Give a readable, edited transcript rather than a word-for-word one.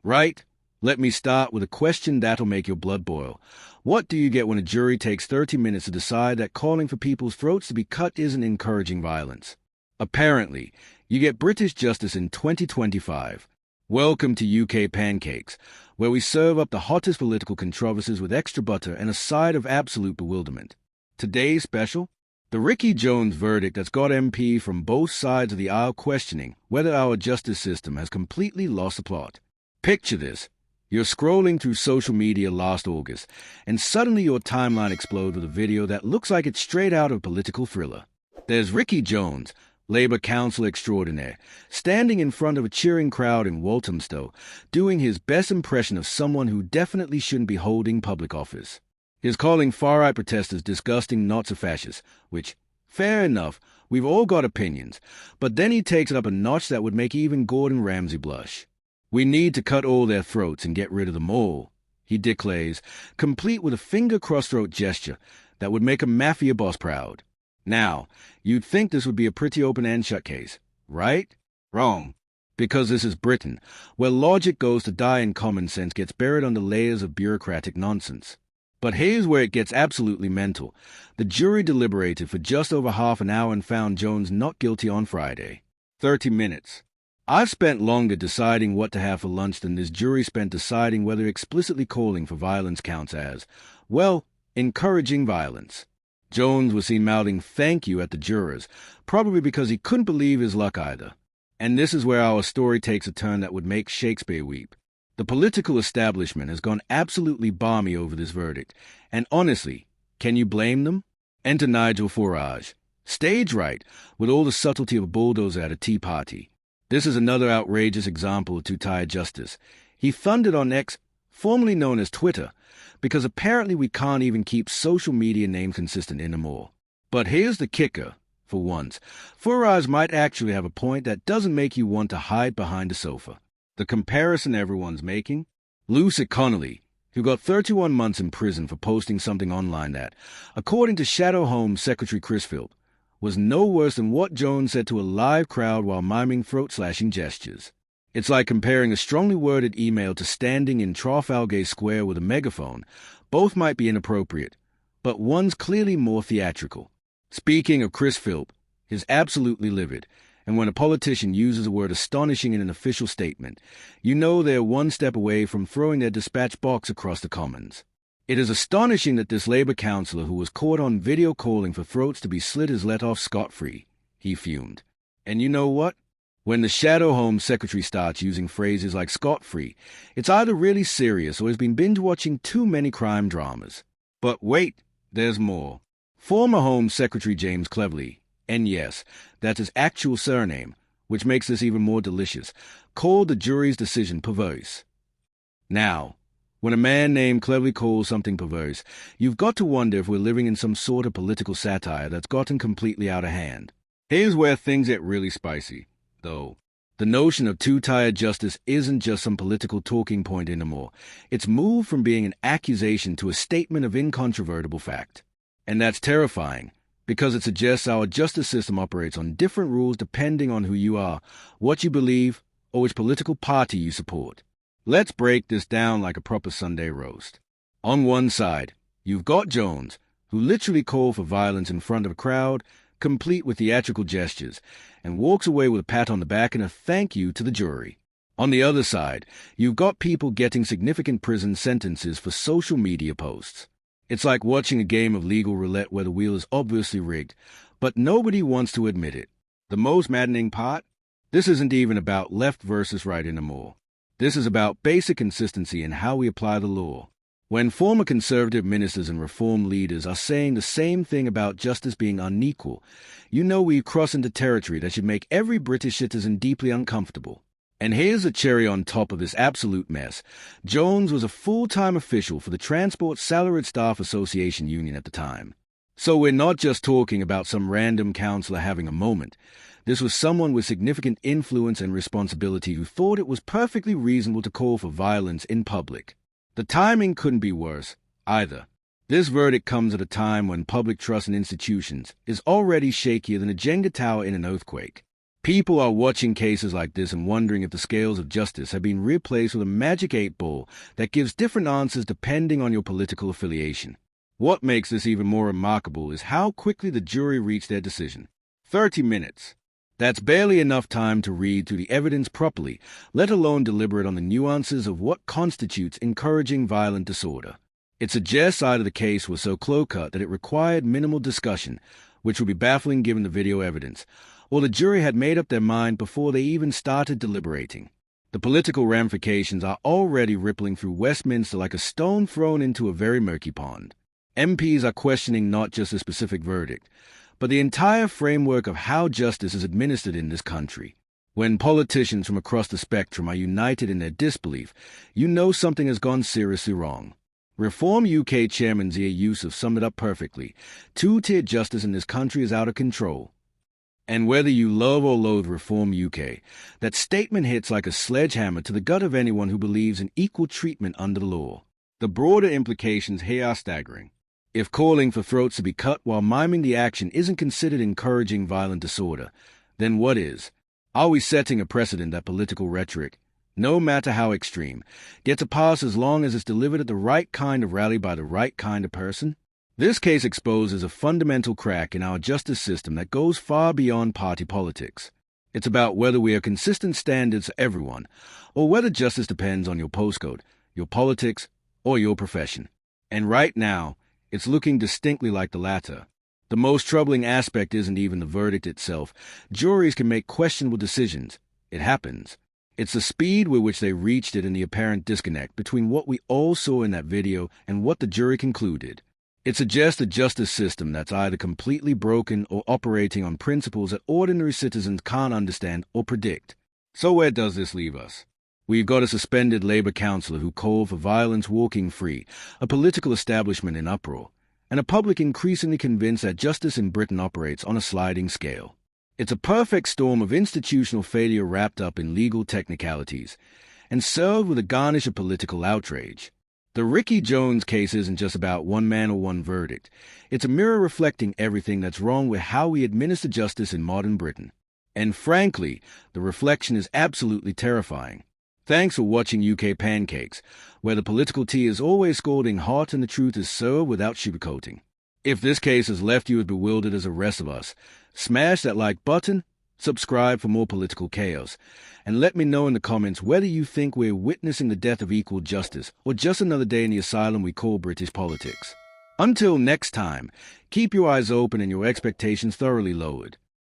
Right? Let me start with a question that'll make your blood boil. What do you get when a jury takes 30 minutes to decide that calling for people's throats to be cut isn't encouraging violence? Apparently, you get British justice in 2025. Welcome to UK Pancakes, where we serve up the hottest political controversies with extra butter and a side of absolute bewilderment. Today's special? The Ricky Jones verdict that's got MP from both sides of the aisle questioning whether our justice system has completely lost the plot. Picture this. You're scrolling through social media last August, and suddenly your timeline explodes with a video that looks like it's straight out of a political thriller. There's Ricky Jones, Labour counsel extraordinaire, standing in front of a cheering crowd in Walthamstow, doing his best impression of someone who definitely shouldn't be holding public office. He's calling far-right protesters disgusting Nazi-fascists, which, fair enough, we've all got opinions, but then he takes it up a notch that would make even Gordon Ramsay blush. We need to cut all their throats and get rid of them all, he declares, complete with a finger cross-throat gesture that would make a mafia boss proud. Now, you'd think this would be a pretty open and shut case, right? Wrong. Because this is Britain, where logic goes to die and common sense gets buried under layers of bureaucratic nonsense. But here's where it gets absolutely mental. The jury deliberated for just over half an hour and found Jones not guilty on Friday. 30 minutes. I've spent longer deciding what to have for lunch than this jury spent deciding whether explicitly calling for violence counts as, well, encouraging violence. Jones was seen mouthing thank you at the jurors, probably because he couldn't believe his luck either. And this is where our story takes a turn that would make Shakespeare weep. The political establishment has gone absolutely balmy over this verdict, and honestly, can you blame them? Enter Nigel Farage, stage right, with all the subtlety of a bulldozer at a tea party. This is another outrageous example of two-tier justice. He thundered on X, formerly known as Twitter, because apparently we can't even keep social media names consistent anymore. But here's the kicker, for once. Farage might actually have a point that doesn't make you want to hide behind a sofa. The comparison everyone's making? Lucy Connolly, who got 31 months in prison for posting something online that, according to Shadow Home Secretary Chris Philp, was no worse than what Jones said to a live crowd while miming throat-slashing gestures. It's like comparing a strongly worded email to standing in Trafalgar Square with a megaphone. Both might be inappropriate, but one's clearly more theatrical. Speaking of Chris Philp, he's absolutely livid, and when a politician uses the word astonishing in an official statement, you know they're one step away from throwing their dispatch box across the Commons. It is astonishing that this Labour councillor who was caught on video calling for throats to be slit is let off scot-free, he fumed. And you know what? When the Shadow Home Secretary starts using phrases like scot-free, it's either really serious or has been binge-watching too many crime dramas. But wait, there's more. Former Home Secretary James Cleverly, and yes, that's his actual surname, which makes this even more delicious, called the jury's decision perverse. Now, when a man named Cleverly calls something perverse, you've got to wonder if we're living in some sort of political satire that's gotten completely out of hand. Here's where things get really spicy, though. The notion of two-tier justice isn't just some political talking point anymore. It's moved from being an accusation to a statement of incontrovertible fact. And that's terrifying, because it suggests our justice system operates on different rules depending on who you are, what you believe, or which political party you support. Let's break this down like a proper Sunday roast. On one side, you've got Jones, who literally called for violence in front of a crowd, complete with theatrical gestures, and walks away with a pat on the back and a thank you to the jury. On the other side, you've got people getting significant prison sentences for social media posts. It's like watching a game of legal roulette where the wheel is obviously rigged, but nobody wants to admit it. The most maddening part? This isn't even about left versus right anymore. This is about basic consistency in how we apply the law. When former Conservative ministers and Reform leaders are saying the same thing about justice being unequal, you know we've crossed into territory that should make every British citizen deeply uncomfortable. And here's the cherry on top of this absolute mess. Jones was a full-time official for the Transport Salaried Staff Association Union at the time. So we're not just talking about some random councillor having a moment. This was someone with significant influence and responsibility who thought it was perfectly reasonable to call for violence in public. The timing couldn't be worse, either. This verdict comes at a time when public trust in institutions is already shakier than a Jenga tower in an earthquake. People are watching cases like this and wondering if the scales of justice have been replaced with a magic 8-ball that gives different answers depending on your political affiliation. What makes this even more remarkable is how quickly the jury reached their decision. 30 minutes. That's barely enough time to read through the evidence properly, let alone deliberate on the nuances of what constitutes encouraging violent disorder. It suggests side of the case was so clear-cut that it required minimal discussion, which would be baffling given the video evidence, or the jury had made up their mind before they even started deliberating. The political ramifications are already rippling through Westminster like a stone thrown into a very murky pond. MPs are questioning not just a specific verdict, but the entire framework of how justice is administered in this country. When politicians from across the spectrum are united in their disbelief, you know something has gone seriously wrong. Reform UK Chairman Zia Yusuf summed it up perfectly. Two-tier justice in this country is out of control. And whether you love or loathe Reform UK, that statement hits like a sledgehammer to the gut of anyone who believes in equal treatment under the law. The broader implications here are staggering. If calling for throats to be cut while miming the action isn't considered encouraging violent disorder, then what is? Are we setting a precedent that political rhetoric, no matter how extreme, gets a pass as long as it's delivered at the right kind of rally by the right kind of person? This case exposes a fundamental crack in our justice system that goes far beyond party politics. It's about whether we are consistent standards for everyone, or whether justice depends on your postcode, your politics, or your profession. And right now, it's looking distinctly like the latter. The most troubling aspect isn't even the verdict itself. Juries can make questionable decisions. It happens. It's the speed with which they reached it and the apparent disconnect between what we all saw in that video and what the jury concluded. It suggests a justice system that's either completely broken or operating on principles that ordinary citizens can't understand or predict. So where does this leave us? We've got a suspended Labour councillor who called for violence walking free, a political establishment in uproar, and a public increasingly convinced that justice in Britain operates on a sliding scale. It's a perfect storm of institutional failure wrapped up in legal technicalities, and served with a garnish of political outrage. The Ricky Jones case isn't just about one man or one verdict. It's a mirror reflecting everything that's wrong with how we administer justice in modern Britain. And frankly, the reflection is absolutely terrifying. Thanks for watching UK Pancakes, where the political tea is always scalding hot and the truth is served without sugarcoating. If this case has left you as bewildered as the rest of us, smash that like button, subscribe for more political chaos, and let me know in the comments whether you think we're witnessing the death of equal justice or just another day in the asylum we call British politics. Until next time, keep your eyes open and your expectations thoroughly lowered.